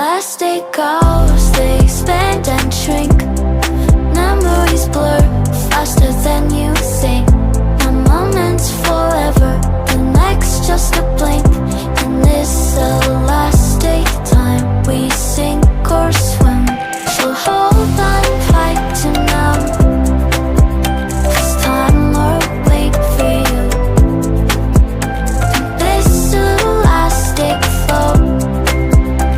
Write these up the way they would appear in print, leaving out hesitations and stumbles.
Elastic goes, they expand and shrink. Memories blur faster than you think. A moment's forever, the next just a blink. In this elastic time, we sink or swim. So hold on tight to now, 'cause time will wait for you. This elastic flow,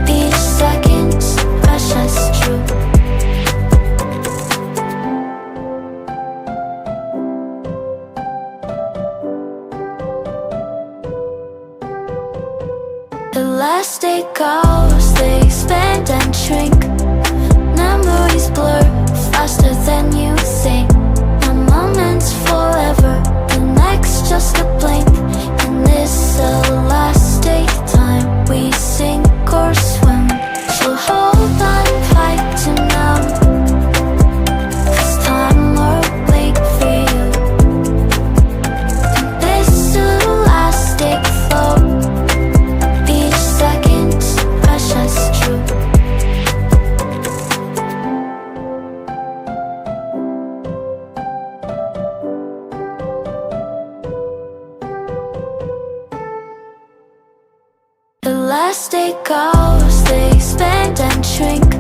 each second's precious true. Elastic goes, they expand and shrink. Memories blur faster than you think. A moment's forever, the next just a blink. In this elastic time, we sink or swim. So hold on tight to now, 'cause time will wait for you. This elastic flow, each second's precious true. Elastic goes, they expand and shrink.